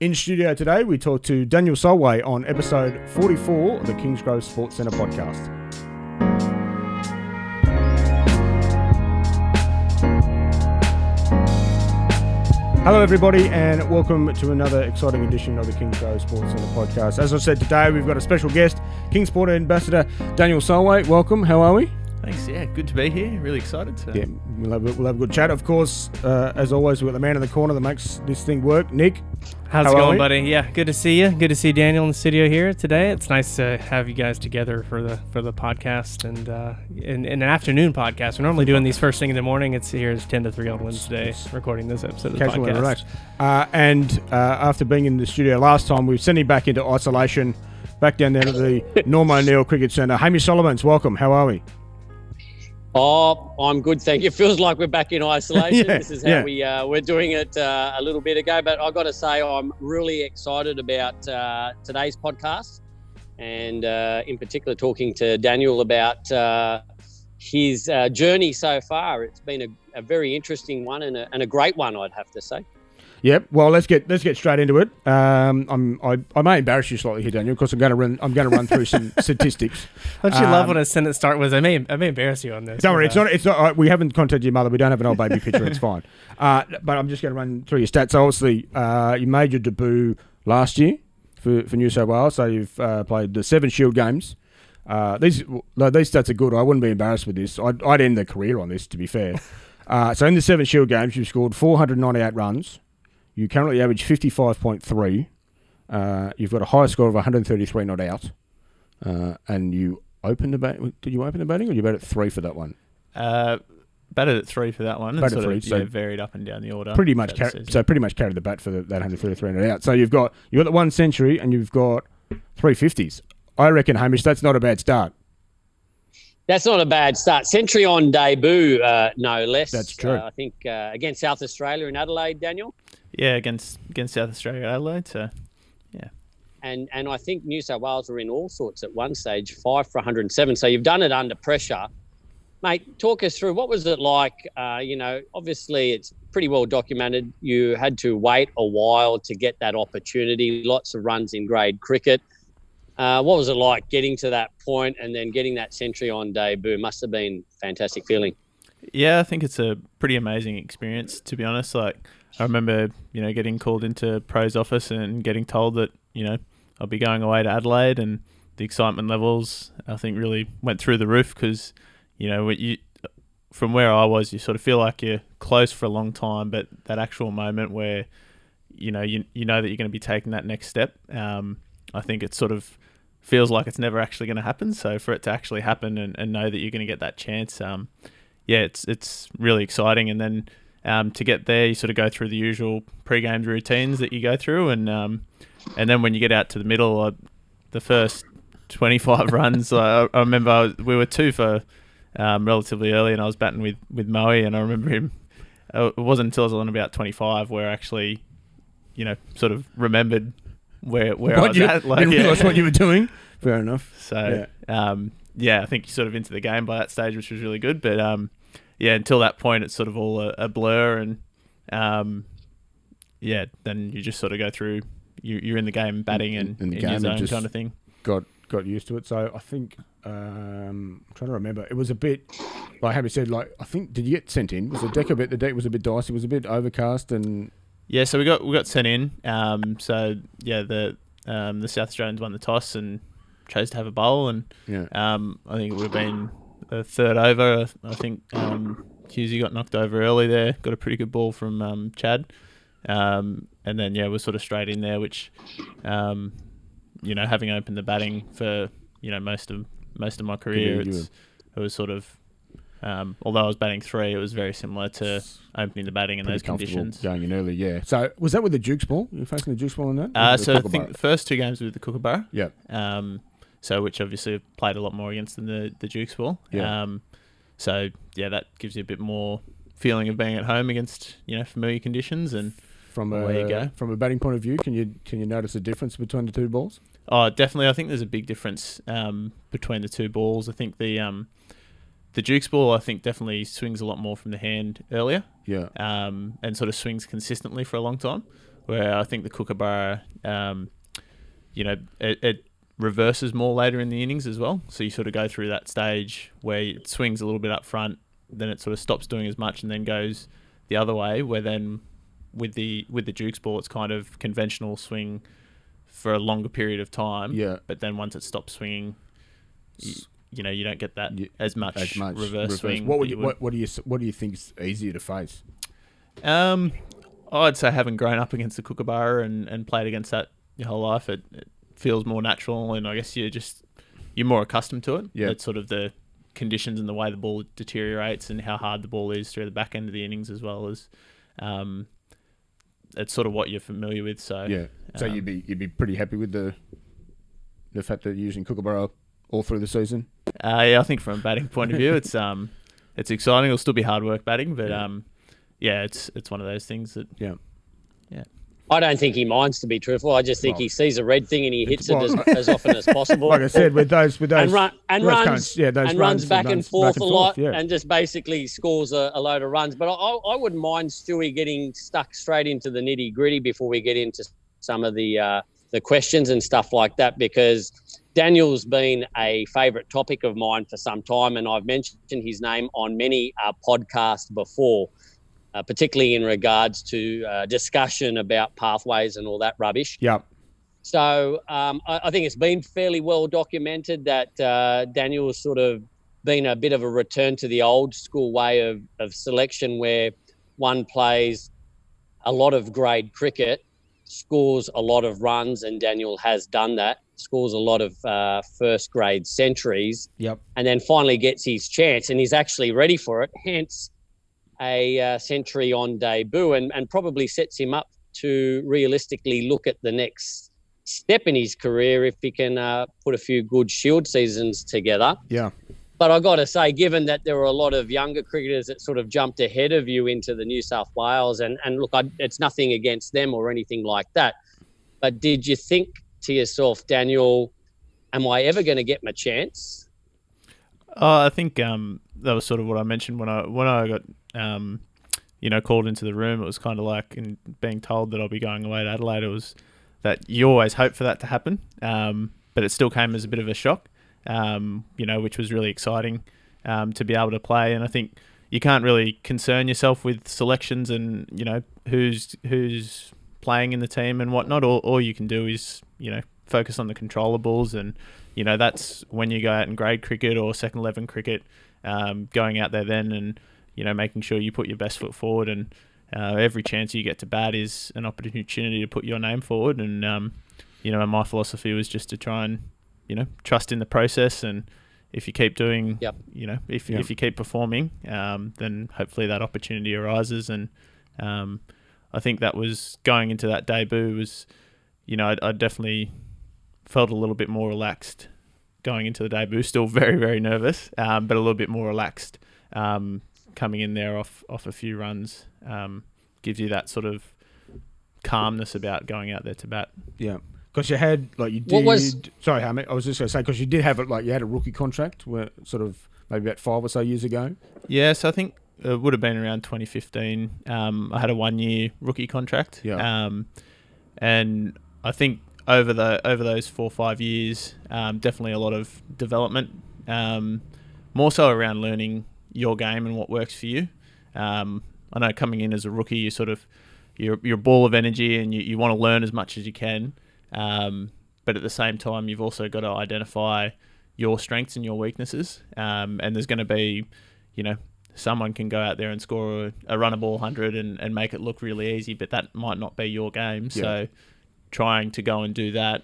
In studio today, we talk to Daniel Solway on episode 44 of the Kingsgrove Sports Centre Podcast. Hello everybody and welcome to another exciting edition of the Kingsgrove Sports Centre Podcast. As I said today, we've got a special guest, Kingsport Ambassador Daniel Solway. Welcome, how are we? Thanks, yeah, good to be here. Really excited to... Yeah, we'll have a good chat. Of course, as always, we've got the man in the corner that makes this thing work, Nick. How's it going, buddy? Yeah, good to see you. Good to see Daniel in the studio here today. It's nice to have you guys together for the podcast and in an afternoon podcast. We're normally doing these first thing in the morning. It's 10 to 3 on Wednesday, recording this episode of the podcast. Relax. And after being in the studio last time, we've sent him back into isolation, back down there to the Norm O'Neill Cricket Centre. Hamish Solomons, welcome. How are we? Oh, I'm good, thank you. It feels like we're back in isolation. This is how we're doing it a little bit ago. But I've got to say I'm really excited about today's podcast and in particular talking to Daniel about his journey so far. It's been a very interesting one and a great one, I'd have to say. Yep. Well, let's get straight into it. I may embarrass you slightly here, Daniel, because I'm going to run through some statistics. Don't you love when a sentence starts with "I may embarrass you" on this? Don't worry, it's not. We haven't contacted your mother. We don't have an old baby picture. It's fine. But I'm just going to run through your stats. So obviously, you made your debut last year for New South Wales. So you've played the 7 Shield games. These stats are good. I wouldn't be embarrassed with this. I'd end the career on this, to be fair. So in the 7 Shield games, you've scored 498 runs. You currently average 55.3. You've got a high score of 133 not out. And you opened the batting. Did you open the batting or you batted at 3 for that one? Batted at 3 for that one. Batted at 3, so varied up and down the order. Pretty much carried the bat for that 133 not out. So you've got the 1 century and you've got 3 50s. I reckon, Hamish, that's not a bad start. That's not a bad start. Century on debut, no less. That's true. I think against South Australia in Adelaide, Daniel. Yeah, against South Australia at Adelaide. So, yeah. And I think New South Wales were in all sorts at one stage, 5 for 107. So you've done it under pressure. Mate, talk us through, what was it like? Obviously it's pretty well documented. You had to wait a while to get that opportunity, lots of runs in grade cricket. What was it like getting to that point and then getting that century on debut? Must have been a fantastic feeling. Yeah, I think it's a pretty amazing experience, to be honest. Like, I remember, getting called into Pro's office and getting told that, I'll be going away to Adelaide, and the excitement levels, I think, really went through the roof because, from where I was, you sort of feel like you're close for a long time, but that actual moment where, you know that you're going to be taking that next step, I think it sort of feels like it's never actually going to happen. So for it to actually happen and know that you're going to get that chance, it's really exciting. And then to get there, you sort of go through the usual pre-game routines that you go through, and then when you get out to the middle, the first 25 runs, I remember we were 2 for relatively early, and I was batting with Moe, and I remember him. It wasn't until I was on about 25 where I actually, sort of remembered where I was at. You realised what you were doing. Fair enough. So, I think you're sort of into the game by that stage, which was really good. But, until that point, it's sort of all a blur. And, then you just sort of go through, you're in the game batting and in your zone kind of thing. Got used to it. So, I think, I'm trying to remember. It was a bit, like Hamish said, I think, did you get sent in? Was the deck the deck was a bit dicey? It was a bit overcast and... Yeah, so we got sent in. The South Australians won the toss and chose to have a bowl, and I think it would have been the third over. I think Husey got knocked over early there, got a pretty good ball from Chad, and then we're sort of straight in there, which having opened the batting for most of my career, it was sort of. Although I was batting 3, it was very similar to opening the batting in those conditions. Going in early, yeah. So was that with the Dukes ball? You were facing the Dukes ball in that? I think the first 2 games were with the Kookaburra. Yeah. Which obviously I've played a lot more against than the Dukes ball. Yeah. That gives you a bit more feeling of being at home against familiar conditions, and away you go. From a batting point of view, can you notice a difference between the 2 balls? Oh, definitely. I think there's a big difference between the 2 balls. I think the Dukes ball, I think, definitely swings a lot more from the hand earlier. Yeah. And sort of swings consistently for a long time. where I think the Kookaburra, it reverses more later in the innings as well. So you sort of go through that stage where it swings a little bit up front, then it sort of stops doing as much and then goes the other way, where then with the Dukes ball, it's kind of conventional swing for a longer period of time. Yeah. But then once it stops swinging, you don't get that as much reverse swing. What do you think is easier to face? I'd say having grown up against the Kookaburra and played against that your whole life, it feels more natural, and I guess you're more accustomed to it. Yeah. It's sort of the conditions and the way the ball deteriorates and how hard the ball is through the back end of the innings, as well as it's sort of what you're familiar with. So yeah, so you'd be pretty happy with the fact that you're using Kookaburra all through the season. Yeah, I think from a batting point of view, it's exciting. It'll still be hard work batting, but it's one of those things that I don't think he minds, to be truthful. I just think he sees a red thing and he hits it as often as possible. Like I said, with those runs back and forth a lot, yeah. and just basically scores a load of runs. But I wouldn't mind Stewie getting stuck straight into the nitty gritty before we get into some of the questions and stuff like that, because Daniel's been a favourite topic of mine for some time, and I've mentioned his name on many podcasts before. Particularly in regards to discussion about pathways and all that rubbish. Yep. So I think it's been fairly well documented that Daniel's sort of been a bit of a return to the old school way of selection, where one plays a lot of grade cricket, scores a lot of runs, and Daniel has done that, scores a lot of first grade centuries, and then finally gets his chance, and he's actually ready for it, hence a century on debut, and probably sets him up to realistically look at the next step in his career if he can put a few good Shield seasons together. Yeah. But I got to say, given that there were a lot of younger cricketers that sort of jumped ahead of you into the New South Wales, and look, it's nothing against them or anything like that, but did you think to yourself, Daniel, am I ever going to get my chance? I think that was sort of what I mentioned when I got called into the room. It was kind of like in being told that I'll be going away to Adelaide. It was that you always hope for that to happen, but it still came as a bit of a shock, which was really exciting to be able to play. And I think you can't really concern yourself with selections and who's playing in the team and whatnot. All you can do is focus on the controllables, and that's when you go out and grade cricket or second 11 cricket, going out there then and making sure you put your best foot forward, and every chance you get to bat is an opportunity to put your name forward. And and my philosophy was just to try and trust in the process, and if you keep doing if you keep performing, then hopefully that opportunity arises. And I think that was going into that debut was I definitely felt a little bit more relaxed going into the debut, still very, very nervous, but a little bit more relaxed coming in there off a few runs. Gives you that sort of calmness about going out there to bat. Yeah, because you had sorry, Hamish, I was just going to say, because you did have you had a rookie contract where sort of maybe about 5 or so years ago. Yeah, so I think it would have been around 2015. I had a 1-year rookie contract. Yeah. And I think over those 4 or 5 years, definitely a lot of development, more so around learning your game and what works for you. I know coming in as a rookie, you sort of you're a ball of energy and you want to learn as much as you can, but at the same time you've also got to identify your strengths and your weaknesses, and there's going to be someone can go out there and score a run a ball 100 and make it look really easy, but that might not be your game. Yeah. So trying to go and do that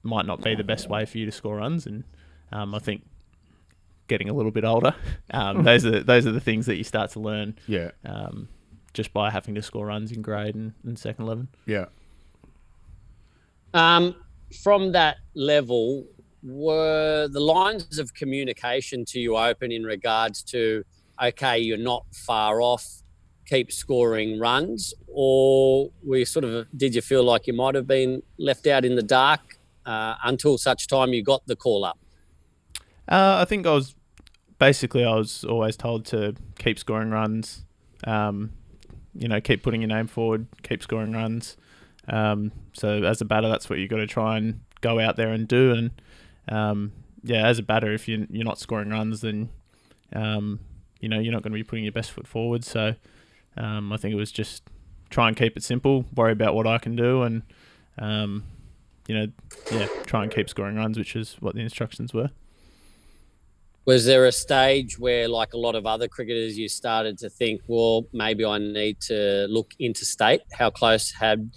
might not be the best way for you to score runs. And I think getting a little bit older, those are the things that you start to learn. Yeah. Just by having to score runs in grade and second 11. Yeah. From that level, were the lines of communication to you open in regards to, okay, you're not far off, keep scoring runs, or did you feel like you might have been left out in the dark until such time you got the call up? I think I was always told to keep scoring runs, keep putting your name forward, keep scoring runs. So as a batter, that's what you got to try and go out there and do. And as a batter, if you're not scoring runs, then you're not going to be putting your best foot forward. So I think it was just try and keep it simple, worry about what I can do, and try and keep scoring runs, which is what the instructions were. Was there a stage where, like a lot of other cricketers, you started to think, well, maybe I need to look interstate? How close have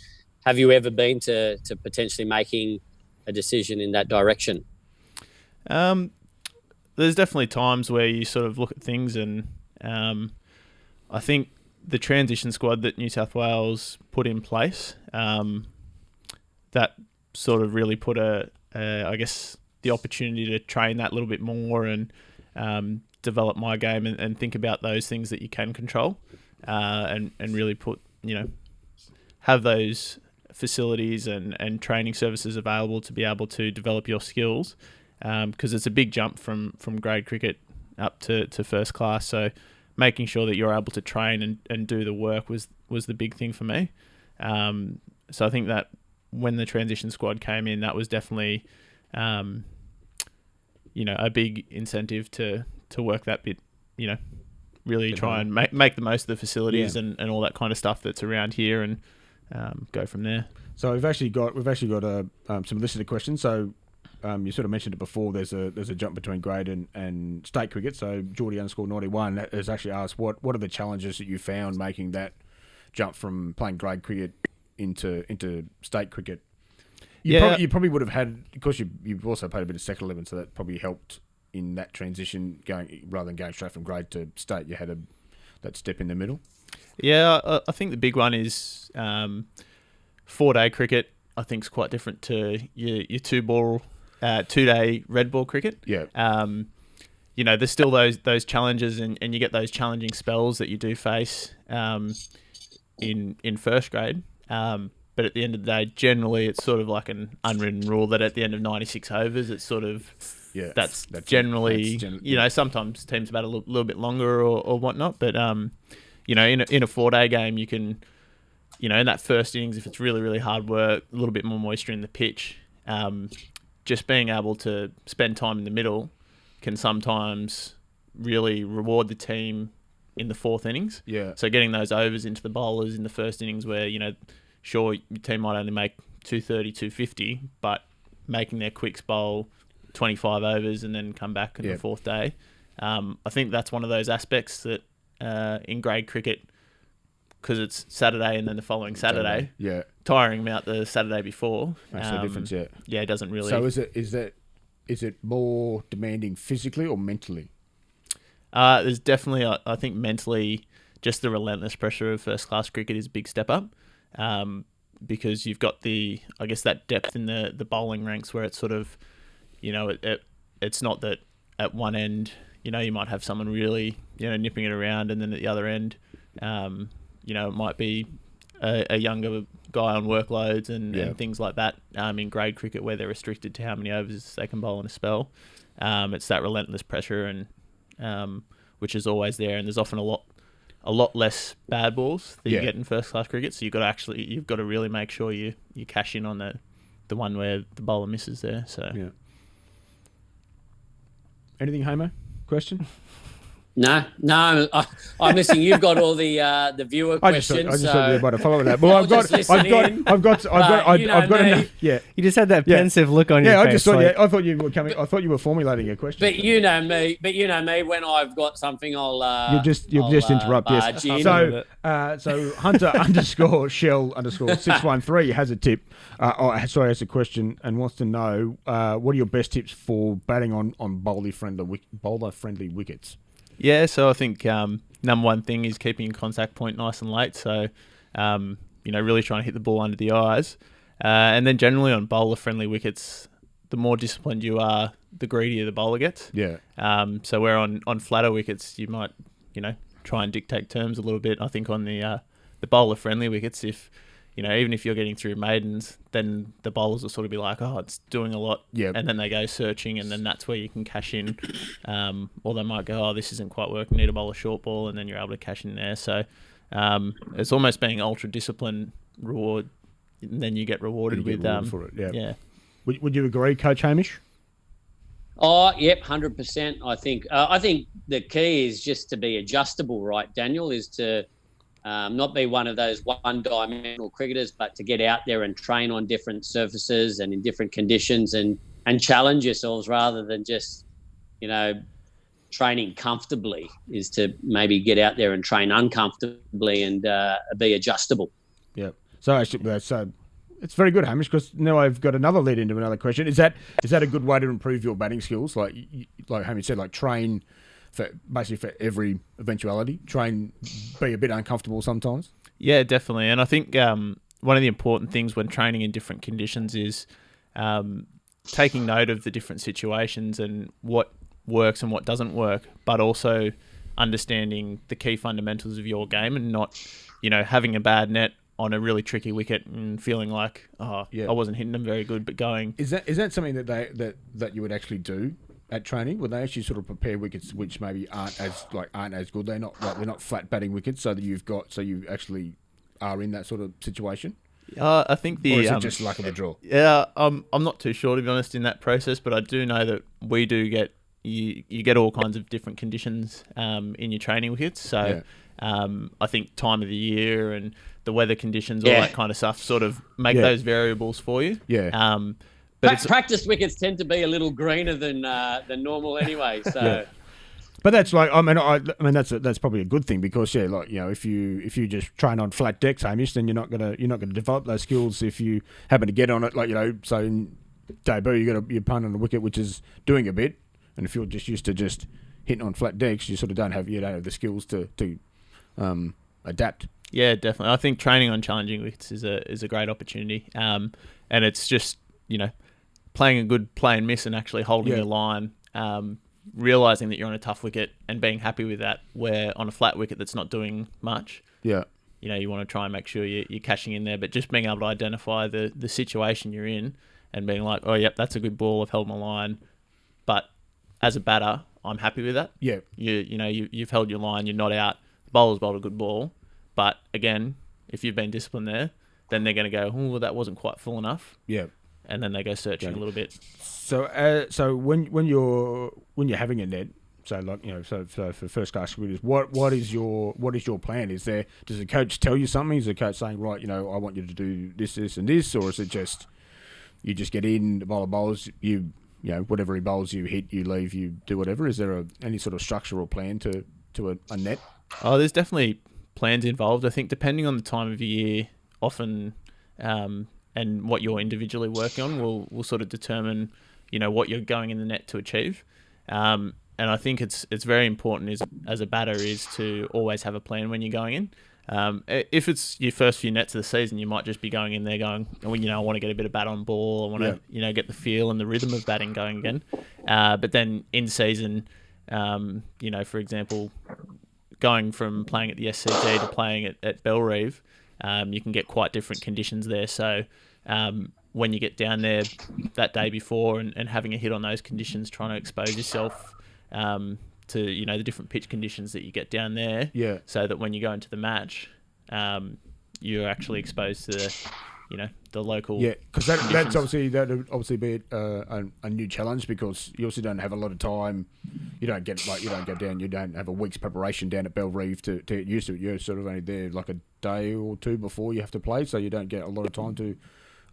you ever been to potentially making a decision in that direction? There's definitely times where you sort of look at things, and I think the transition squad that New South Wales put in place, that sort of really put the opportunity to train that little bit more and develop my game and think about those things that you can control, and really put, have those facilities and training services available to be able to develop your skills, because it's a big jump from grade cricket up to first class. So making sure that you're able to train and do the work was the big thing for me. So I think that when the transition squad came in, that was definitely a big incentive to work that bit, really try and make the most of the facilities and all that kind of stuff that's around here, and go from there. So we've actually got some listener questions. So you sort of mentioned it before. There's a jump between grade and state cricket. So Geordie_91 has actually asked what are the challenges that you found making that jump from playing grade cricket into state cricket? You probably would have had, because you've also played a bit of second 11, so that probably helped in that transition, rather than going straight from grade to state. You had that step in the middle. Yeah, I think the big one is 4-day cricket. I think is quite different to your 2-day red ball cricket. Yeah. There's still those challenges, and you get those challenging spells that you do face in first grade. But at the end of the day, generally, it's sort of like an unwritten rule that at the end of 96 overs, it's sort of that's generally sometimes teams bat a little bit longer or whatnot. But in a 4-day game, you can, in that first innings, if it's really, really hard work, a little bit more moisture in the pitch, just being able to spend time in the middle can sometimes really reward the team in the fourth innings. Yeah. So getting those overs into the bowlers in the first innings where, sure, your team might only make 230, 250, but making their quicks bowl 25 overs and then come back in the fourth day. I think that's one of those aspects that in grade cricket, because it's Saturday and then the following Saturday, tiring them out the Saturday before. Makes no difference, Yeah, it doesn't really. So is it more demanding physically or mentally? There's definitely, I think mentally, just the relentless pressure of first class cricket is a big step up. Because you've got that depth in the bowling ranks where it's sort of, it's not that at one end, you might have someone really, nipping it around, and then at the other end, it might be a younger guy on workloads and things like that. In grade cricket, where they're restricted to how many overs they can bowl in a spell, it's that relentless pressure, and which is always there, and there's often a lot less bad balls that you get in first class cricket. So you've got to really make sure you cash in on the one where the bowler misses there. So anything, Homo? Question? No, I'm listening. You've got all the viewer questions. I just thought you might follow that. Well, I've got enough. Yeah, you just had that pensive look on your face. Yeah, I just thought. I thought you were coming. I thought you were formulating a question. But you know me. When I've got something, I'll. You'll just interrupt. Yes. So Hunter _Shell _613 has a tip. Has a question and wants to know what are your best tips for batting on bowler friendly wickets. Yeah, so I think number one thing is keeping your contact point nice and late. So, really trying to hit the ball under the eyes. And then generally on bowler-friendly wickets, the more disciplined you are, the greedier the bowler gets. Yeah. So where on flatter wickets, you might, try and dictate terms a little bit. I think on the bowler-friendly wickets, even if you're getting through maidens, then the bowlers will sort of be like, oh, it's doing a lot. Yeah. And then they go searching, and then that's where you can cash in. Or they might go, oh, this isn't quite working, need a bowl a short ball, and then you're able to cash in there. So it's almost being ultra disciplined reward and then you get rewarded with for it. Yeah. yeah. Would you agree, Coach Hamish? Oh, yep, 100%. I think the key is just to be adjustable, right, Daniel, is to not be one of those one-dimensional cricketers, but to get out there and train on different surfaces and in different conditions and challenge yourselves rather than just, training comfortably, is to maybe get out there and train uncomfortably and be adjustable. Yeah. So actually, it's very good, Hamish, because now I've got another lead into another question. Is that a good way to improve your batting skills? Like Hamish said, like train for every eventuality. Train, be a bit uncomfortable sometimes. Yeah, definitely. And I think one of the important things when training in different conditions is taking note of the different situations and what works and what doesn't work, but also understanding the key fundamentals of your game and not, having a bad net on a really tricky wicket and feeling like, I wasn't hitting them very good, but going. Is that something that you would actually do at training? Would they actually sort of prepare wickets which maybe aren't as good? They're not flat batting wickets, so you actually are in that sort of situation. I think or is it just luck of the draw? Yeah, I'm not too sure, to be honest, in that process, but I do know that we do get you get all kinds of different conditions in your training wickets. So I think time of the year and the weather conditions, all that kind of stuff, sort of make those variables for you. Yeah. But practice wickets tend to be a little greener than normal anyway. So. Yeah. But that's like, I mean that's probably a good thing because if you just train on flat decks, Hamish, then you're not gonna develop those skills if you happen to get on it. So in debut you got your punt on the wicket which is doing a bit, and if you're just used to just hitting on flat decks, you sort of don't have the skills to adapt. Yeah, definitely. I think training on challenging wickets is a great opportunity, and it's just playing a good play and miss and actually holding your line. Realising that you're on a tough wicket and being happy with that, where on a flat wicket that's not doing much, you want to try and make sure you're cashing in there, but just being able to identify the situation you're in and being like, oh, yep, that's a good ball, I've held my line, but as a batter, I'm happy with that. Yeah. You've held your line, you're not out, the bowler's bowled a good ball, but again, if you've been disciplined there, then they're going to go, oh, well, that wasn't quite full enough. Yeah. And then they go searching a little bit. So when you're having a net, so for first class cricketers, what is your plan? Does the coach tell you something? Is the coach saying, right, I want you to do this, and this, or is it just you just get in, the bowler bowls, whatever he bowls, you hit, you leave, you do whatever? Is there any sort of structural plan to a net? Oh, there's definitely plans involved. I think depending on the time of year, often. And what you're individually working on will sort of determine, what you're going in the net to achieve. And I think it's very important as a batter is to always have a plan when you're going in. If it's your first few nets of the season, you might just be going in there going, I want to get a bit of bat on ball. I want to, get the feel and the rhythm of batting going again. But then in season, for example, going from playing at the SCG to playing at Belrive, you can get quite different conditions there. So when you get down there that day before and having a hit on those conditions, trying to expose yourself to the different pitch conditions that you get down there, so that when you go into the match, you're actually exposed to the local. Yeah, because that'd obviously be a new challenge because you also don't have a lot of time. You don't go down. You don't have a week's preparation down at Belrive to get used to it. You're sort of only there like a day or two before you have to play, so you don't get a lot of time to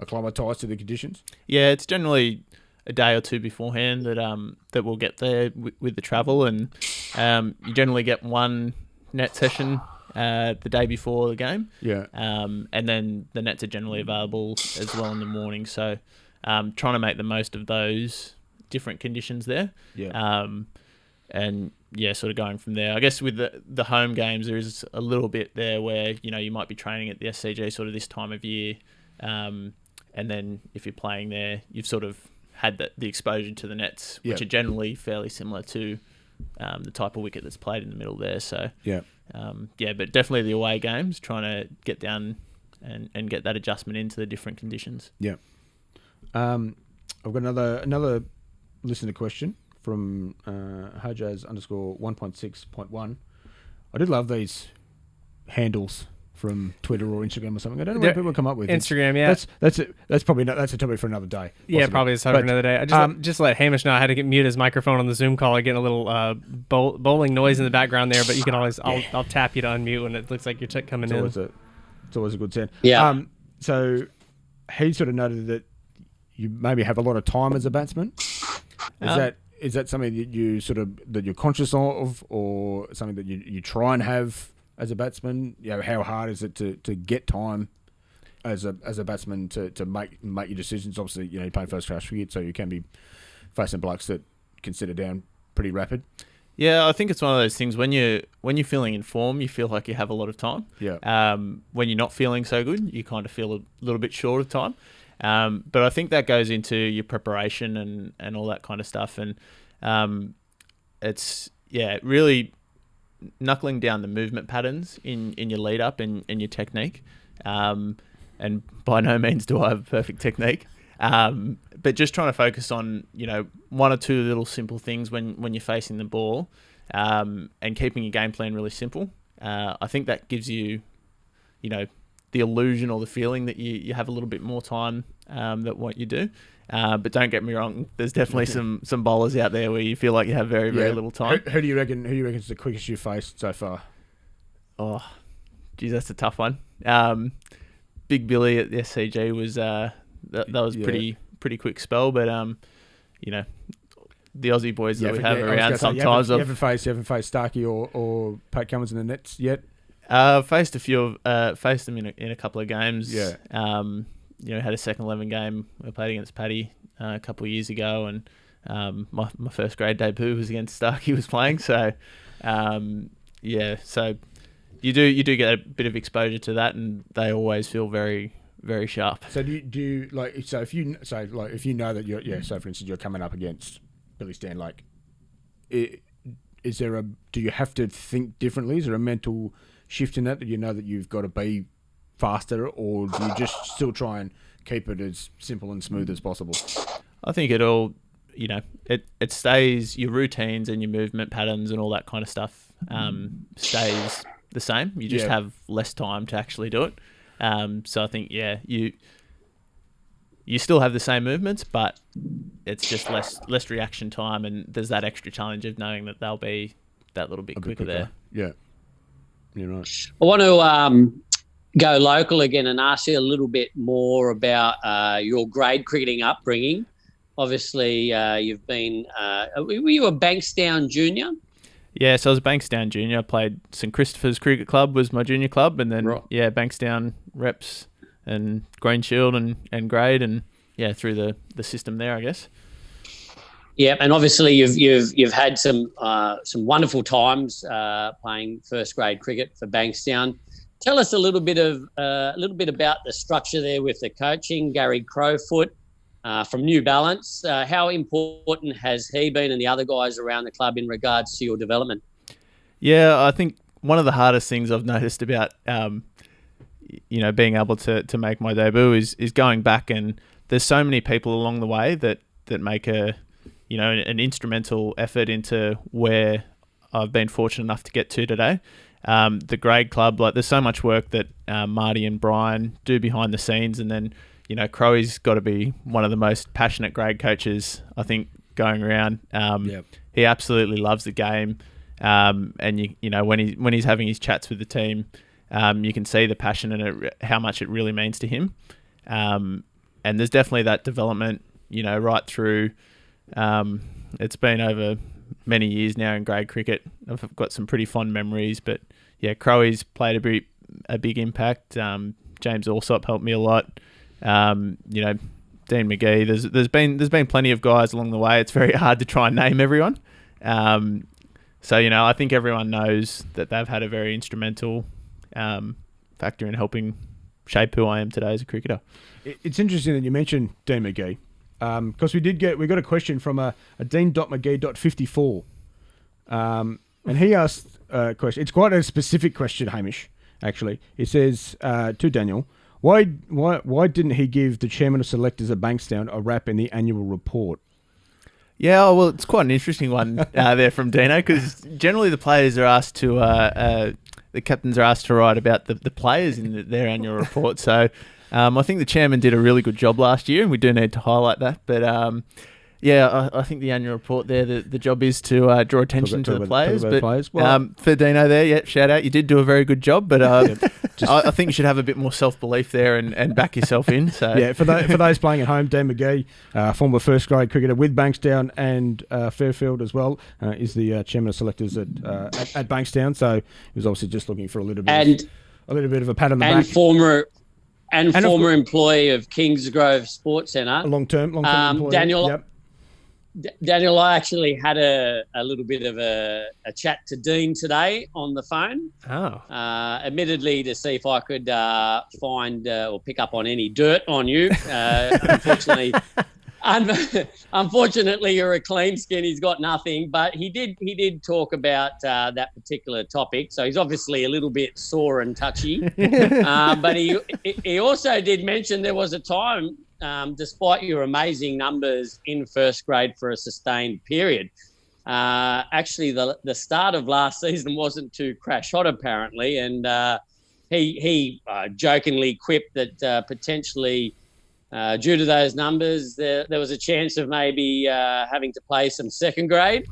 acclimatise to the conditions. Yeah, it's generally a day or two beforehand that we'll get there with the travel, and you generally get one net session the day before the game. Yeah. And then the nets are generally available as well in the morning. So trying to make the most of those different conditions there. Yeah. And sort of going from there. I guess with the home games, there is a little bit there where, you might be training at the SCG sort of this time of year. And then if you're playing there, you've sort of had the exposure to the nets, which are generally fairly similar to the type of wicket that's played in the middle there. So but definitely the away games, trying to get down and get that adjustment into the different conditions. Yeah. I've got another listener question from Hajaz _1.6.1. I did love these handles from Twitter or Instagram or something. I don't know what people come up with. Instagram, yeah. That's probably that's a topic for another day. Possibly. Yeah, probably a topic for another day. I just let Hamish know I had to mute his microphone on the Zoom call. I get a little bowling noise in the background there, but you can always I'll tap you to unmute when it looks like you're coming in. It's always a good sound. Yeah. So he sort of noted that you maybe have a lot of time as a batsman. Is that something that you're conscious of, or something that you try and have as a batsman? You know, how hard is it to get time as a batsman to make your decisions? Obviously, you know, you play first class cricket, so you can be facing blokes that can sit it down pretty rapid. Yeah, I think it's one of those things when you're feeling in form, you feel like you have a lot of time. Yeah. When you're not feeling so good, you kind of feel a little bit short of time. But I think that goes into your preparation and all that kind of stuff. And it's really knuckling down the movement patterns in your lead up and your technique. And by no means do I have a perfect technique. But just trying to focus on, you know, one or two little simple things when you're facing the ball, and keeping your game plan really simple. I think that gives you, you know, the illusion or the feeling that you have a little bit more time than what you do. But don't get me wrong, there's definitely some bowlers out there where you feel like you have very little time. Who do you reckon is the quickest you've faced so far? Oh, geez, that's a tough one. Big Billy at the SCG was that was pretty quick spell, but you know, the Aussie boys that we have around sometimes. You haven't faced Starkey or Pat Cummins in the nets yet? Faced a few. Faced them in a couple of games. Yeah. You know, had a second 11 game. I played against Paddy a couple of years ago, and my first grade debut was against Starkey. Was playing, so so you do get a bit of exposure to that, and they always feel very, very sharp. So do you like? So if you know that you're so for instance you're coming up against Billy Stan, like, do you have to think differently? Is there a mental shift in that you know that you've got to be faster, or do you just still try and keep it as simple and smooth as possible? I think it all, you know, it stays, your routines and your movement patterns and all that kind of stuff stays the same. You just have less time to actually do it. So I think, you still have the same movements, but it's just less reaction time, and there's that extra challenge of knowing that they'll be that little bit quicker there. Yeah. You're right. I want to go local again and ask you a little bit more about your grade cricketing upbringing. Obviously, you've been were you a Bankstown junior? Yeah, so I was a Bankstown junior. I played St Christopher's Cricket Club was my junior club, and then Bankstown reps and Green Shield and grade, and through the system there, I guess. Yeah, and obviously you've had some wonderful times playing first grade cricket for Bankstown. Tell us a little bit about the structure there with the coaching, Gary Crowfoot from New Balance. How important has he been and the other guys around the club in regards to your development? Yeah, I think one of the hardest things I've noticed about being able to make my debut is going back, and there's so many people along the way that make an instrumental effort into where I've been fortunate enough to get to today. The grade club, like, there's so much work that Marty and Brian do behind the scenes, and then Crowy's got to be one of the most passionate grade coaches I think going around. He absolutely loves the game, and when he's having his chats with the team, you can see the passion and how much it really means to him. And there's definitely that development, right through. It's been over many years now in grade cricket. I've got some pretty fond memories, but Crowy's played a big impact. James Allsop helped me a lot. Dean McGee. There's been plenty of guys along the way. It's very hard to try and name everyone. I think everyone knows that they've had a very instrumental factor in helping shape who I am today as a cricketer. It's interesting that you mentioned Dean McGee. Because we got a question from a Dean.McGee.54, and he asked a question. It's quite a specific question, Hamish. Actually, it says to Daniel, why didn't he give the chairman of selectors at Bankstown a rap in the annual report? Yeah, well, it's quite an interesting one there from Dino, because generally the players are asked to the captains are asked to write about the players in their annual report. So I think the chairman did a really good job last year, and we do need to highlight that. But I think the annual report there, the job is to draw attention to the players. But for Dino there, shout out. You did do a very good job, but I think you should have a bit more self-belief there and back yourself in. So yeah, for those playing at home, Dan McGee, former first grade cricketer with Bankstown and Fairfield as well, is the chairman of selectors at Bankstown. So he was obviously just looking for a little bit of a pat on the back. And former employee of Kingsgrove Sports Centre. Long-term employee. Daniel. Yep. Daniel, I actually had a little bit of a chat to Dean today on the phone. Oh. Admittedly, to see if I could find or pick up on any dirt on you. Unfortunately, you're a clean skin. He's got nothing, but he did talk about that particular topic. So he's obviously a little bit sore and touchy. But he also did mention there was a time, despite your amazing numbers in first grade for a sustained period, actually the start of last season wasn't too crash hot apparently, and he jokingly quipped that potentially due to those numbers there was a chance of maybe having to play some second grade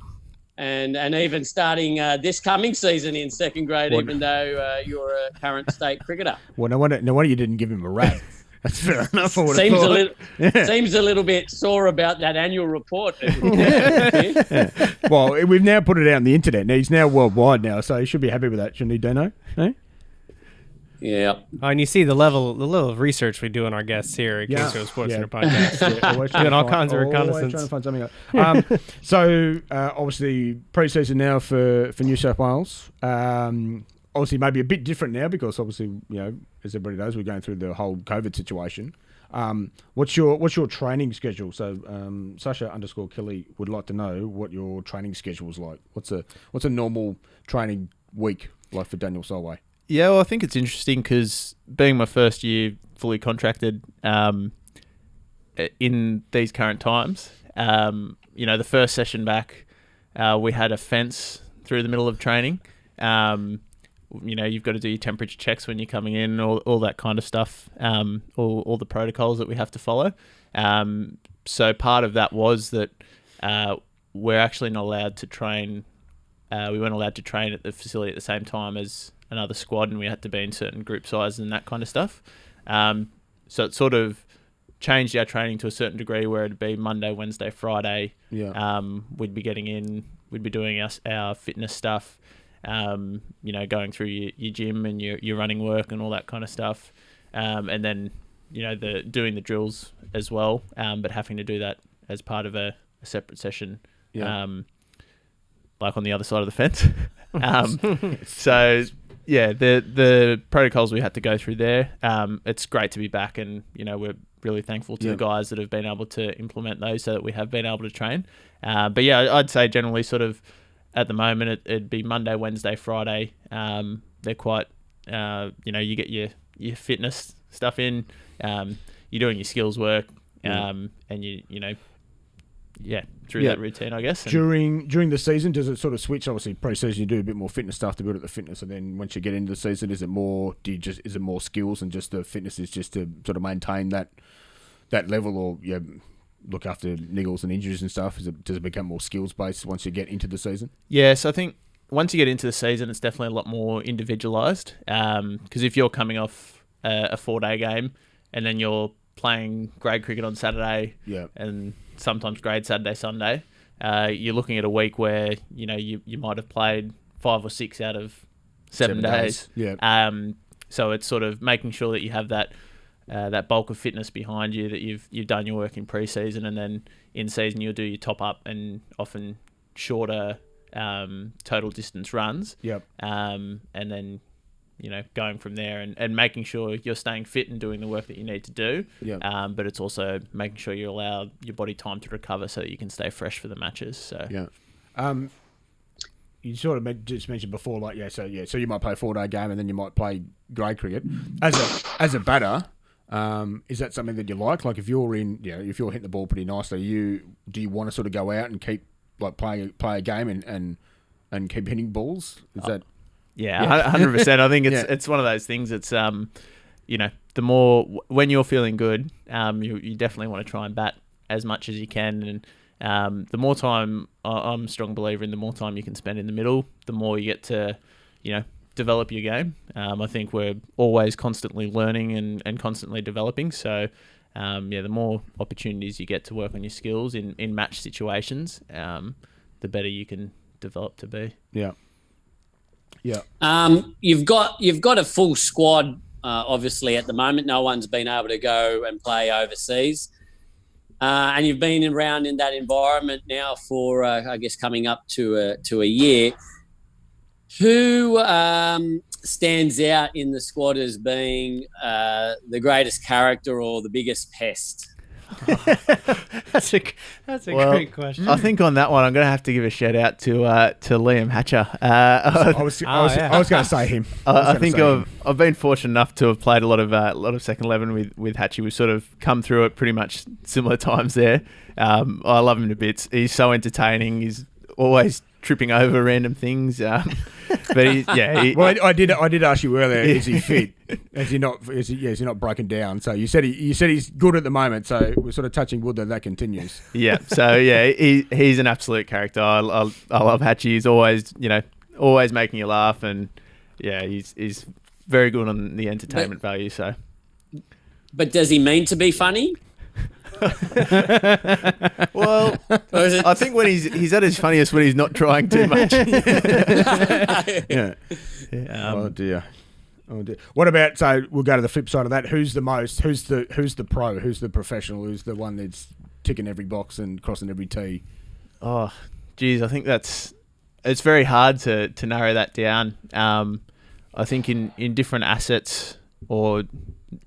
and even starting this coming season in second grade, even though you're a current state cricketer. Well, no wonder you didn't give him a rap. That's fair enough. Seems a little bit sore about that annual report. Well, we've now put it out on the internet. Now, he's now worldwide now, so he should be happy with that, shouldn't he, Dano? Eh? Yeah. Oh, and you see the level of research we do on our guests here at Kingsgrove Sports Centre Podcast. Doing all kinds of reconnaissance. Trying to find something out. So, obviously, pre-season now for New South Wales. Obviously, maybe a bit different now because obviously, as everybody knows, we're going through the whole COVID situation. What's your training schedule? So, Sasha_Kelly would like to know what your training schedule is like. What's a normal training week like for Daniel Solway? Yeah, well, I think it's interesting because being my first year fully contracted in these current times, the first session back, we had a fence through the middle of training. You've got to do your temperature checks when you're coming in, all that kind of stuff, all the protocols that we have to follow. So part of that was that we're actually not allowed to train. We weren't allowed to train at the facility at the same time as another squad, and we had to be in certain group sizes and that kind of stuff. So it sort of changed our training to a certain degree where it'd be Monday, Wednesday, Friday. Yeah. We'd be getting in, we'd be doing our fitness stuff. Going through your gym and your running work and all that kind of stuff. And then, doing the drills as well, but having to do that as part of a separate session, like on the other side of the fence. So, yeah, the protocols we had to go through there, it's great to be back and, we're really thankful to the guys that have been able to implement those so that we have been able to train. But yeah, I'd say generally sort of, at the moment, it'd be Monday, Wednesday, Friday. They're quite, you get your fitness stuff in. You're doing your skills work, and through that routine, I guess. And during the season, does it sort of switch? Obviously, pre-season you do a bit more fitness stuff to build up the fitness, and then once you get into the season, is it more skills and just the fitness is just to sort of maintain that level, or look after niggles and injuries and stuff? Does it become more skills based once you get into the season? Yeah, so I think once you get into the season, it's definitely a lot more individualised. Because if you're coming off a 4-day game and then you're playing grade cricket on Saturday, and sometimes grade Saturday, Sunday, you're looking at a week where you might have played 5 or 6 out of 7 days. Yeah. So it's sort of making sure that you have that bulk of fitness behind you, that you've done your work in pre-season, and then in season you'll do your top up and often shorter total distance runs. Yep. And then going from there and making sure you're staying fit and doing the work that you need to do. Yep. But it's also making sure you allow your body time to recover so that you can stay fresh for the matches. So yeah. You sort of just mentioned before, so you might play a 4-day game and then you might play grade cricket as a batter. Is that something that you like? Like if you're if you're hitting the ball pretty nicely, do you want to sort of go out and keep play a game and keep hitting balls? Is that? Yeah, 100%. I think it's one of those things. It's the more when you're feeling good, you definitely want to try and bat as much as you can, and the more time, I'm a strong believer in the more time you can spend in the middle, the more you get to, develop your game. I think we're always constantly learning and constantly developing. So, the more opportunities you get to work on your skills in match situations, the better you can develop to be. Yeah. Yeah. You've got a full squad, obviously, at the moment. No one's been able to go and play overseas. And you've been around in that environment now for, I guess, coming up to a year. Who stands out in the squad as being the greatest character or the biggest pest? That's a great question. I think on that one, I'm going to have to give a shout out to Liam Hatcher. I was going to say him. I think I've been fortunate enough to have played a lot of second 11 with Hatchie. We've sort of come through it pretty much similar times there. I love him to bits. He's so entertaining. He's always tripping over random things. But I did ask you earlier, is he fit? Is he not broken down? So you said he's good at the moment. So we're sort of touching wood that continues. Yeah. So he's an absolute character. I love Hatchie. He's always making you laugh, and he's very good on the entertainment value. So, but does he mean to be funny? Well, I think when he's at his funniest when he's not trying too much. Yeah. Oh dear. What about? So we'll go to the flip side of that. Who's the pro? Who's the professional? Who's the one that's ticking every box and crossing every T? Oh, geez, I think it's very hard to narrow that down. I think in different assets or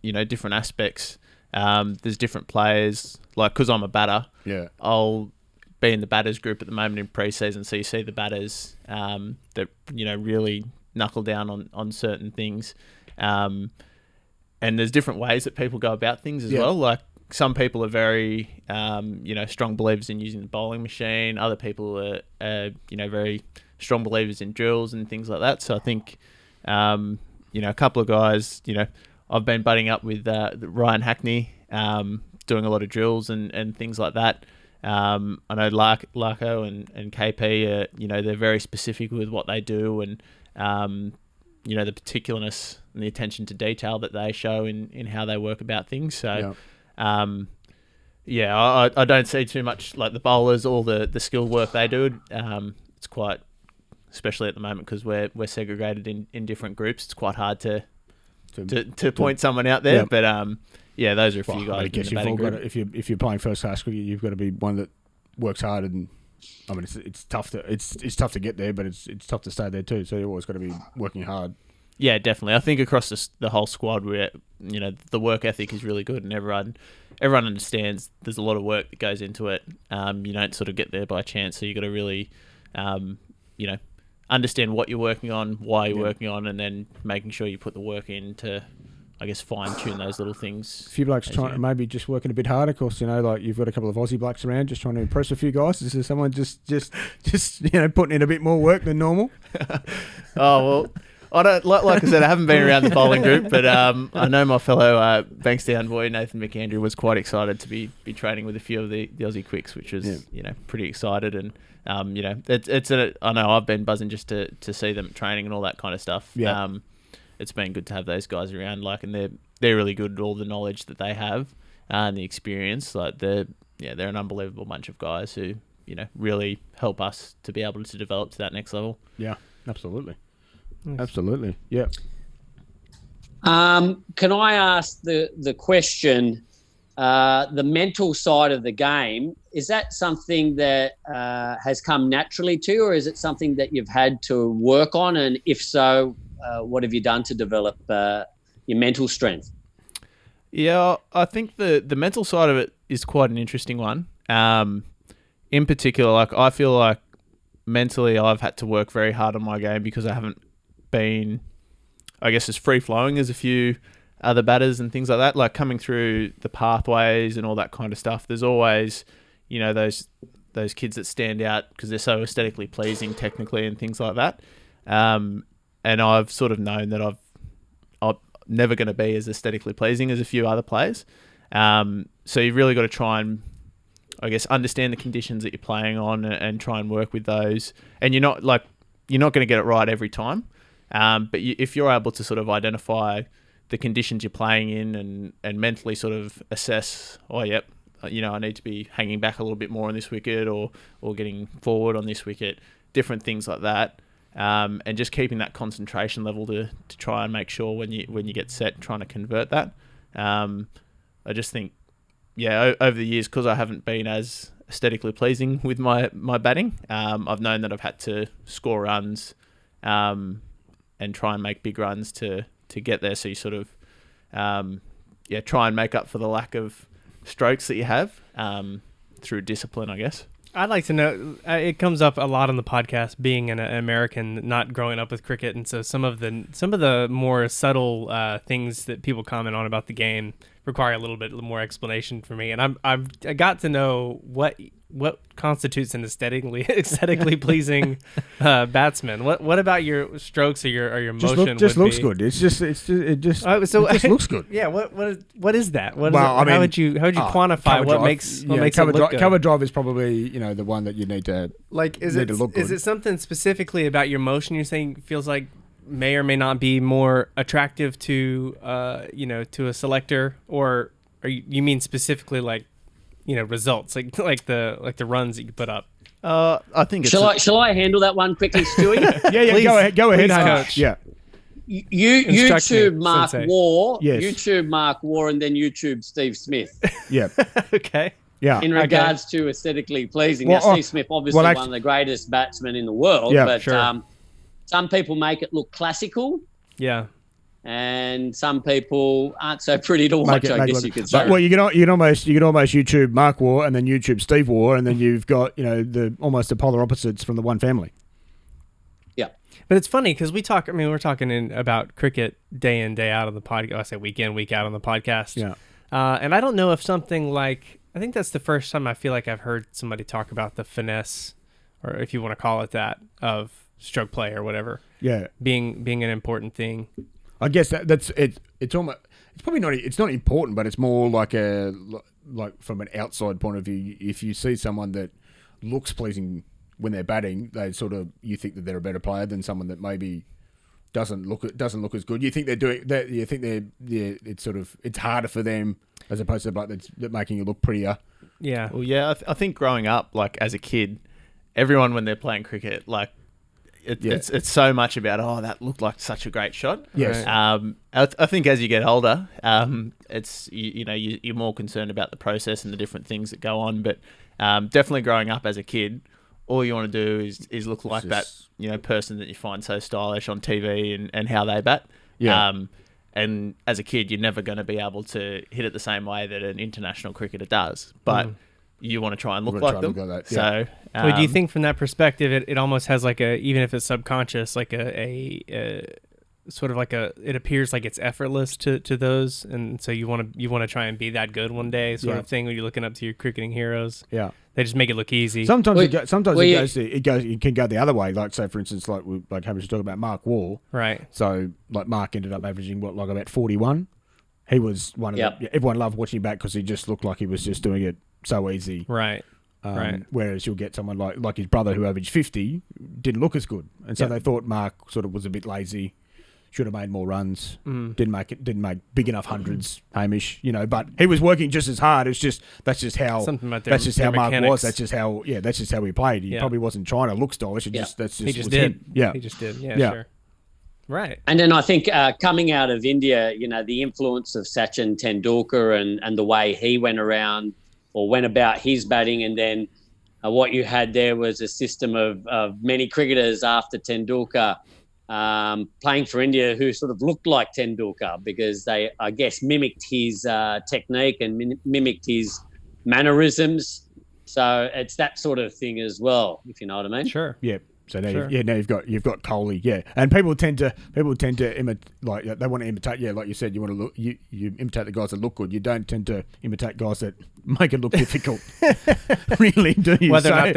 different aspects. There's different players, like, because I'm a batter, I'll be in the batters group at the moment in pre-season, so you see the batters that, really knuckle down on certain things. And there's different ways that people go about things as well. Like, some people are very, strong believers in using the bowling machine. Other people are very strong believers in drills and things like that. So I think, a couple of guys, I've been butting up with Ryan Hackney, doing a lot of drills and things like that. I know Larko and KP, they're very specific with what they do, and the particularness and the attention to detail that they show in how they work about things. So, I don't see too much like the bowlers, all the skill work they do. It's quite, especially at the moment because we're segregated in different groups. It's quite hard to point someone out there, but those are a few guys. I guess you've all got to, if you're playing first class cricket, you've got to be one that works hard, and I mean it's tough to get there, but it's tough to stay there too. So you always got to be working hard. Yeah, definitely. I think across the whole squad, where the work ethic is really good, and everyone understands there's a lot of work that goes into it. You don't sort of get there by chance, so you got to really, understand what you're working on, why you're working on, and then making sure you put the work in to, I guess, fine-tune those little things. A few blokes maybe just working a bit harder. Of course, like you've got a couple of Aussie blokes around just trying to impress a few guys. Is there someone just putting in a bit more work than normal? Oh, well, I don't, like I said, I haven't been around the bowling group, but I know my fellow Bankstown boy, Nathan McAndrew, was quite excited to be training with a few of the Aussie quicks, which was, pretty excited. And, I know I've been buzzing just to see them training and all that kind of stuff. Yeah. It's been good to have those guys around, and they're really good at all the knowledge that they have and the experience. Like they're an unbelievable bunch of guys who, really help us to be able to develop to that next level. Yeah, absolutely. Nice. Absolutely. Yeah. Can I ask the question, the mental side of the game, is that something that has come naturally to you, or is it something that you've had to work on? And if so, what have you done to develop your mental strength? Yeah, I think the mental side of it is quite an interesting one. In particular, I feel like mentally I've had to work very hard on my game because I haven't been, I guess, as free-flowing as a few other batters and things like that. Like coming through the pathways and all that kind of stuff, there's always, those kids that stand out because they're so aesthetically pleasing technically and things like that. I've sort of known that I'm never going to be as aesthetically pleasing as a few other players. So you've really got to try and, I guess, understand the conditions that you're playing on and try and work with those. And you're not going to get it right every time. But if you're able to sort of identify the conditions you're playing in and mentally sort of assess, I need to be hanging back a little bit more on this wicket or getting forward on this wicket, different things like that. And just keeping that concentration level to try and make sure when you get set, trying to convert that. I just think, over the years, because I haven't been as aesthetically pleasing with my batting, I've known that I've had to score runs and try and make big runs to get there. So you sort of, try and make up for the lack of strokes that you have through discipline, I guess. I'd like to know, it comes up a lot on the podcast, being an American, not growing up with cricket, and so some of the more subtle things that people comment on about the game require a little bit more explanation for me. And I got to know what constitutes an aesthetically pleasing batsman. What about your strokes or your motion? Just looks good. It just looks good. Yeah. What is that? How would you quantify what makes it look good? Cover drive is probably the one that you need to is it something specifically about your motion you're saying feels like may or may not be more attractive to to a selector, or you mean specifically results like the runs that you put up? I think shall I handle that one quickly, Stewie? Yeah, go ahead, Coach. Yeah. YouTube Mark Sensei. Waugh, Yes. YouTube Mark Waugh, and then YouTube Steve Smith. Yeah. Okay. Yeah. In regards to aesthetically pleasing, Well, now Steve Smith, obviously one of the greatest batsmen in the world, but sure. Some people make it look classical. Yeah. And some people aren't so pretty to watch, I guess you could say. Well, you can almost YouTube Mark Waugh and then YouTube Steve Waugh, and then you've got almost the polar opposites from the one family. Yeah, but it's funny because we're talking about cricket day in day out on the podcast. I say week in week out on the podcast. Yeah, and I don't know if something like, I think that's the first time I feel like I've heard somebody talk about the finesse, or if you want to call it that, of stroke play or whatever. Yeah, being an important thing. I guess that's it. It's almost, it's probably not. It's not important, but it's more like from an outside point of view. If you see someone that looks pleasing when they're batting, you think that they're a better player than someone that maybe doesn't look as good. You think they're doing that. You think it's harder for them as opposed to they're making it look prettier. Yeah. Well, yeah. I think growing up, as a kid, everyone when they're playing cricket, it's so much about, that looked like such a great shot. Yes. I think as you get older, it's you're more concerned about the process and the different things that go on. But definitely growing up as a kid, all you want to do is look like that person that you find so stylish on TV and how they bat. Yeah. And as a kid, you're never going to be able to hit it the same way that an international cricketer does. But you want to try and look like them. That, yeah. So, do you think from that perspective, it almost has even if it's subconscious, a sort of it appears like it's effortless to those, and so you want to try and be that good one day, sort of thing when you're looking up to your cricketing heroes. Yeah, they just make it look easy. Sometimes it can go the other way. Like, say for instance, like Hamish was talking about Mark Waugh. Right. So Mark ended up averaging about 41. He was one of everyone loved watching him back because he just looked like he was just doing it so easy. Right. Right. Whereas you'll get someone like his brother who averaged 50, didn't look as good, and so they thought Mark sort of was a bit lazy, should have made more runs, didn't make big enough hundreds. Hamish, but he was working just as hard. It's just that's just how Mark was. That's just how he played. He probably wasn't trying to look stylish. He just did. Him. Yeah, he just did. Yeah, sure. Right. And then I think coming out of India, the influence of Sachin Tendulkar and the way he went around or went about his batting, and then what you had there was a system of many cricketers after Tendulkar playing for India who sort of looked like Tendulkar because they, I guess, mimicked his technique and mimicked his mannerisms. So it's that sort of thing as well, if you know what I mean. Sure. Yeah. So now, now you've got Kohli, and people tend to imitate, they want to imitate, like you said, you want to look, you imitate the guys that look good. You don't tend to imitate guys that make it look difficult. Really, do you? Whether or not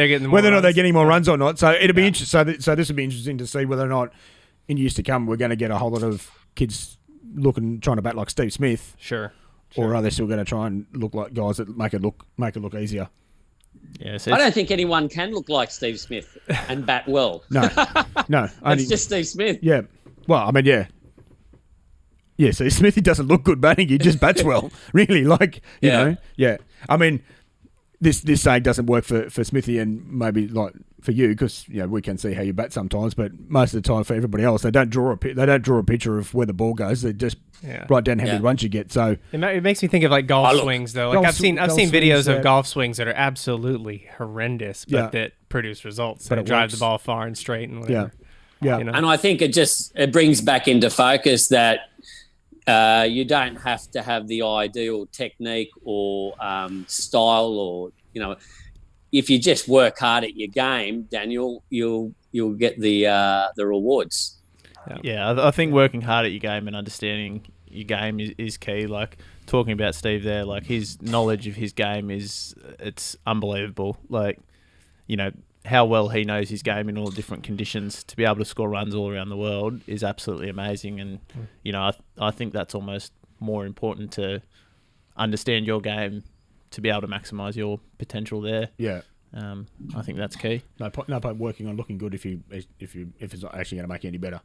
they're getting more runs or not. So it'll be interesting. So this will be interesting to see whether or not in years to come, we're going to get a whole lot of kids trying to bat like Steve Smith. Sure. Or are they still going to try and look like guys that make it look easier? Yeah, I don't think anyone can look like Steve Smith and bat well. No. It's just Steve Smith. Yeah. Well, I mean, yeah. Yeah, so Smithy doesn't look good batting. He just bats well, really. Like, you know, yeah. I mean, this saying doesn't work for Smithy and maybe like for you because we can see how you bat sometimes, but most of the time for everybody else, they don't draw a picture of where the ball goes. They just write down how many runs you get. So it makes me think of like golf swings though. Like I've seen videos of golf swings that are absolutely horrendous, but that produce results. But drive the ball far and straight and whatever. Yeah. And I think it brings back into focus that you don't have to have the ideal technique or style, or if you just work hard at your game, Daniel, you'll get the rewards. Yeah, I think working hard at your game and understanding your game is key. Like talking about Steve there, like his knowledge of his game it's unbelievable. Like how well he knows his game in all different conditions to be able to score runs all around the world is absolutely amazing. And, I think that's almost more important to understand your game to be able to maximise your potential there. Yeah. I think that's key. No point working on looking good if it's not actually going to make you any better.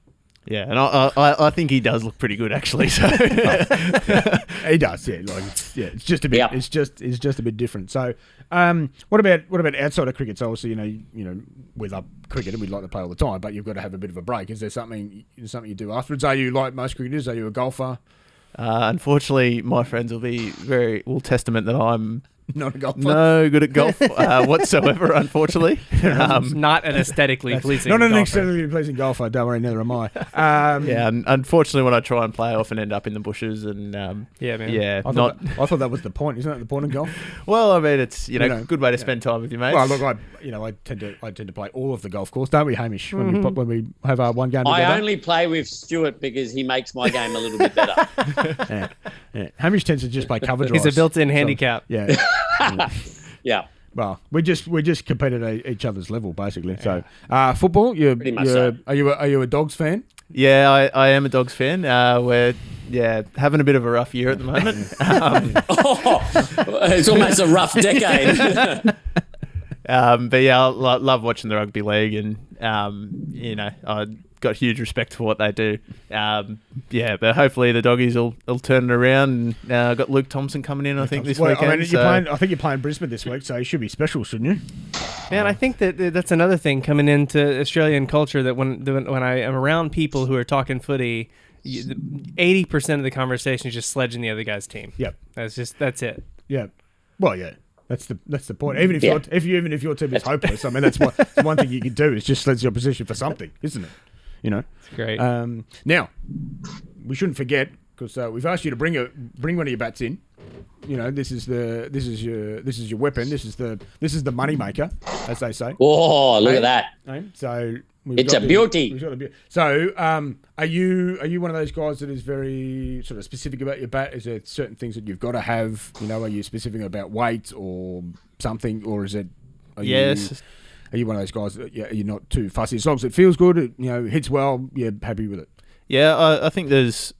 Yeah, and I think he does look pretty good actually. So he does, yeah. Like, it's just a bit. It's just a bit different. So, what about outside of cricket? So obviously, we love cricket and we'd like to play all the time, but you've got to have a bit of a break. Is there something you do afterwards? Are you like most cricketers? Are you a golfer? Unfortunately, my friends will testament that I'm not a golfer. No good at golf whatsoever, unfortunately. Not an aesthetically pleasing golfer. Not an golfer. aesthetically pleasing golfer, don't worry, neither am I. Unfortunately, when I try and play, I often end up in the bushes and I thought that was the point. Isn't that the point of golf? Well, I mean, it's good way to spend time with your mates. Well, look, I tend to play all of the golf course, don't we, Hamish? When we have our one game together. I only play with Stuart because he makes my game a little bit better. Yeah. Hamish tends to just play cover drives. He's a built-in handicap. Yeah. Yeah. Well, we just compete at each other's level, basically. So, football. Are you a Dogs fan? Yeah, I am a Dogs fan. We're having a bit of a rough year at the moment. It's almost a rough decade. But I love watching the rugby league, and I got huge respect for what they do. But hopefully the Doggies will turn it around. And got Luke Thompson coming in, I think, this weekend. I think you're playing Brisbane this week, so you should be special, shouldn't you? Man, I think that's another thing coming into Australian culture, that when I am around people who are talking footy, 80% of the conversation is just sledging the other guy's team. Yep. That's it. Yeah. Well, yeah. That's the point. Even if your team is hopeless, I mean, that's one thing you can do is just sledge the opposition for something, isn't it? It's great. Now, we shouldn't forget, because we've asked you to bring one of your bats in. This is your weapon. This is the money maker, as they say. Oh, look at that! So it's a beauty. So, are you one of those guys that is very sort of specific about your bat? Is there certain things that you've got to have? Are you specific about weight or something, or is it? Yes. Are you one of those guys that you're not too fussy? As long as it feels good, it hits well, you're happy with it? Yeah, I think there's,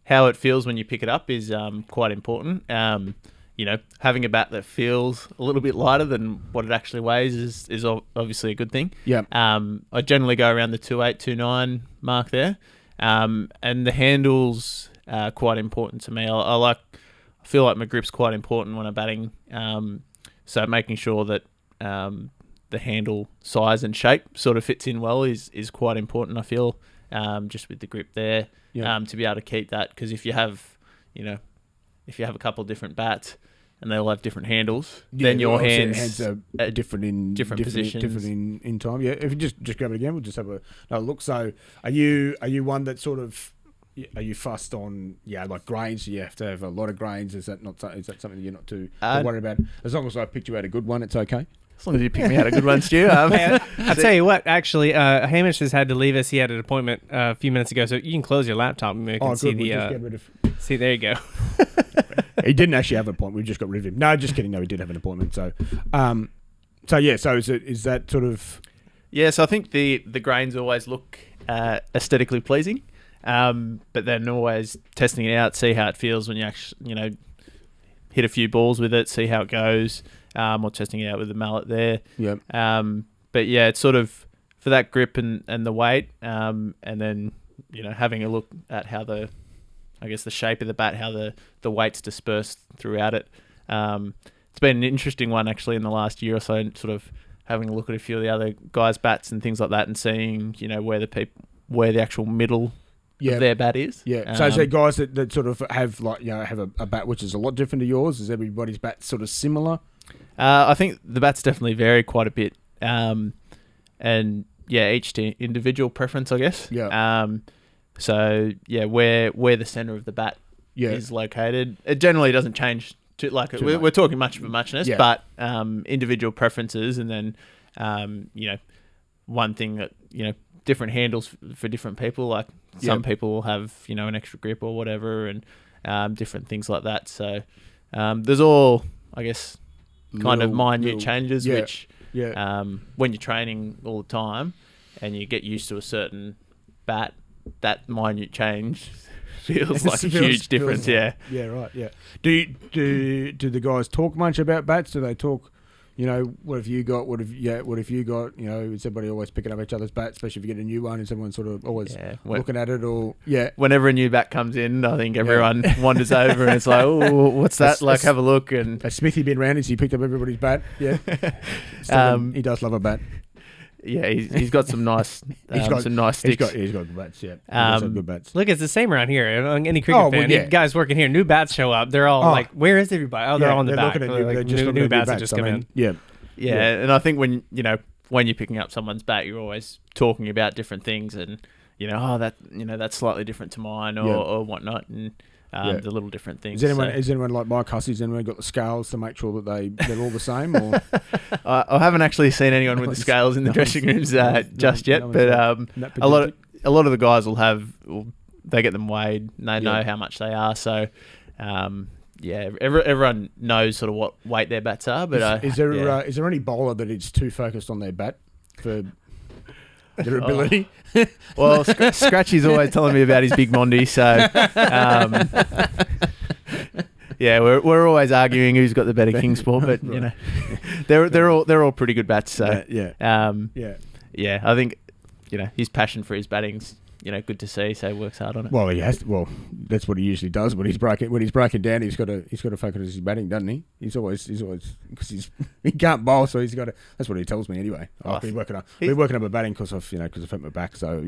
how it feels when you pick it up is quite important. Having a bat that feels a little bit lighter than what it actually weighs is obviously a good thing. Yeah. I generally go around the 2.8, 2.9 mark there. And the handles are quite important to me. I feel like my grip's quite important when I'm batting. So making sure that the handle size and shape sort of fits in well is quite important, I feel, just with the grip there, to be able to keep that. Because if you have a couple of different bats and they all have different handles, then your hands are different in different positions, different in time. Yeah, if you just grab it again, we'll just have a look. So, are you one that sort of, are you fussed on like grains? You have to have a lot of grains. Is that something that you're not too worried about? As long as I picked you out a good one, it's okay. As long as you pick me out a good one, Stu. I'll tell you what, actually, Hamish has had to leave us. He had an appointment a few minutes ago, so you can close your laptop and we can see the... See, there you go. He didn't actually have an appointment. We just got rid of him. No, just kidding. No, he did have an appointment. So, so is that sort of... Yeah, so I think the grains always look aesthetically pleasing. But then always testing it out, see how it feels when you actually, hit a few balls with it, see how it goes, or testing it out with the mallet there. Yep. But yeah, it's sort of for that grip and the weight, and then, having a look at how the shape of the bat, how the weight's dispersed throughout it. It's been an interesting one actually in the last year or so, sort of having a look at a few of the other guys' bats and things like that, and seeing, where the actual middle of their bat is. Yeah. So is there guys that sort of have have a bat which is a lot different to yours? Is everybody's bat sort of similar? I think the bats definitely vary quite a bit. And yeah, each to individual preference, I guess. Yeah. So yeah, where the center of the bat is located, it generally doesn't change too we're talking much of a muchness, but individual preferences, and then one thing that different handles for different people. Like some people will have an extra grip or whatever, and different things like that. So there's all, I guess, kind of minute changes, which when you're training all the time and you get used to a certain bat, that minute change feels like a huge difference. Yeah, right. Yeah. Do the guys talk much about bats? Do they talk? What have you got? What have you got? Is everybody always picking up each other's bats, especially if you get a new one? Is everyone sort of always looking at it? Or whenever a new bat comes in, I think everyone wanders over and it's like, oh, what's that? Have a look. And has Smithy been round? Has he picked up everybody's bat? Yeah. He does love a bat. Yeah, he's got some nice, some nice sticks. He's got good bats. Yeah, he does have good bats. Look, it's the same around here. Any cricket fan, guys working here, new bats show up. They're all like, "Where is everybody?" Oh, they're all in the back. They're just new bats that just come in. Yeah. And I think when you're picking up someone's bat, you're always talking about different things, and that's slightly different to mine or whatnot, and the little different things. Is anyone like Mike Hussey's? Anyone got the scales to make sure that they're all the same? Or I haven't actually seen anyone with the scales in the dressing rooms just yet, but a lot of the guys they get them weighed. And they know how much they are, so everyone knows sort of what weight their bats are. But is there any bowler that is too focused on their bat for their ability? Well, Scratchy's always telling me about his big Mondi, so we're always arguing who's got the better Kingsport, but they're all pretty good bats. So I think his passion for his batting's good to see. So he works hard on it. Well, he has to, well, that's what he usually does. When he's breaking down, he's got to focus on his batting, doesn't he? He's always because he can't bowl, so he's got to. That's what he tells me anyway. I've been working up my batting because I've hurt my back. So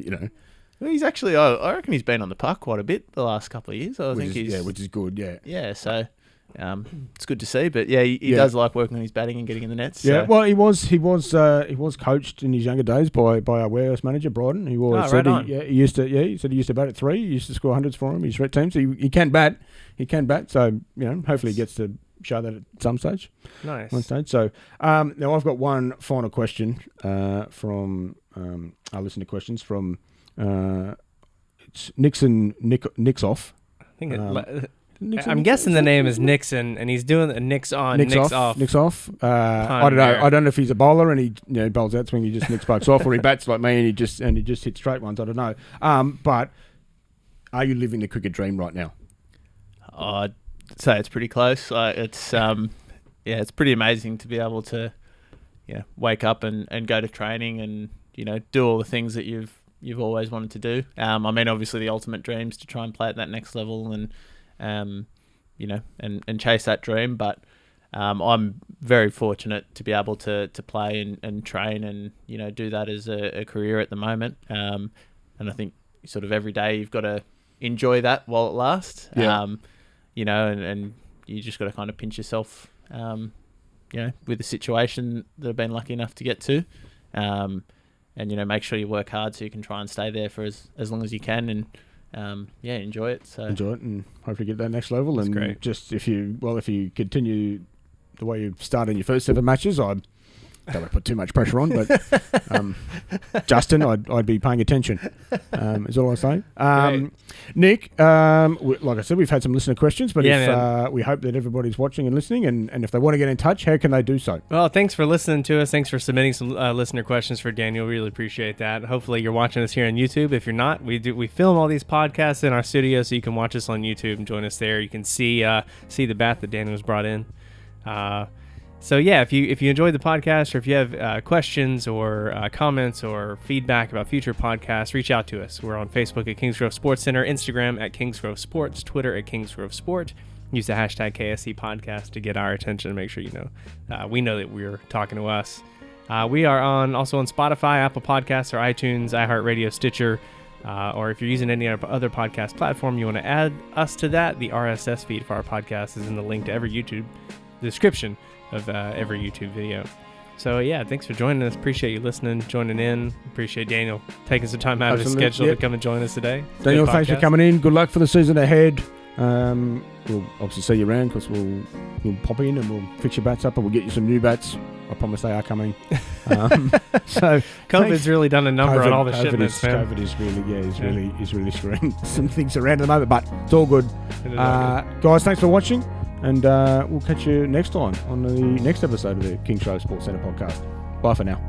Well, he's actually, I reckon he's been on the park quite a bit the last couple of years. Which is good. Yeah. Yeah. So. It's good to see, but he does like working on his batting and getting in the nets. So. Yeah, well, he was coached in his younger days by our warehouse manager Bryden. He always said he said he used to bat at 3. He used to score hundreds for him. His red team, so he can bat. So hopefully he gets to show that at some stage. Nice. One stage. So now I've got one final question from our listener questions from it's Nixoff. I think I'm guessing the name is Nixon, and he's doing a Nix on, Nix off. Nix off. I don't know. I don't know if he's a bowler and he bowls out swing, he just nicks bucks off, or he bats like me and he just hits straight ones. I don't know. But are you living the cricket dream right now? I'd say it's pretty close. It's pretty amazing to be able to, wake up and go to training and do all the things that you've always wanted to do. I mean, obviously the ultimate dream is to try and play at that next level and chase that dream. But I'm very fortunate to be able to play and train and do that as a career at the moment. And I think sort of every day you've got to enjoy that while it lasts. And you just got to kind of pinch yourself, with the situation that I've been lucky enough to get to. And make sure you work hard so you can try and stay there for as long as you can and enjoy it. So enjoy it and hopefully get that next level. That's and great. Just if you continue the way you've started in your first 7 matches, don't want to put too much pressure on, but Justin, I'd be paying attention. Is all I say. Nick, like I said, we've had some listener questions, but we hope that everybody's watching and listening, and if they want to get in touch, how can they do so? Well, thanks for listening to us. Thanks for submitting some listener questions for Daniel. Really appreciate that. Hopefully, you're watching us here on YouTube. If you're not, we film all these podcasts in our studio, so you can watch us on YouTube and join us there. You can see the bat that Daniel's brought in. So yeah, if you enjoyed the podcast, or if you have questions or comments or feedback about future podcasts, reach out to us. We're on Facebook at Kingsgrove Sports Centre, Instagram at Kingsgrove Sports, Twitter at Kingsgrove Sport. Use the hashtag KSC podcast to get our attention and make sure we know that we're talking to us. We are also on Spotify, Apple Podcasts, or iTunes, iHeartRadio, Stitcher, or if you're using any other podcast platform, you want to add us to that, the RSS feed for our podcast is in the link to every YouTube description of every YouTube video. So yeah, thanks for joining us. Appreciate you listening, joining in. Appreciate Daniel taking some time out of his schedule to come and join us today. Daniel, thanks for coming in. Good luck for the season ahead. We'll obviously see you around because we'll pop in and we'll fix your bats up and we'll get you some new bats. I promise they are coming. So COVID's really done a number on all the shipments, man. COVID is really screwing some things around at the moment, but it's all good. Guys, thanks for watching. And we'll catch you next time on the next episode of the Kingsgrove Sports Centre podcast. Bye for now.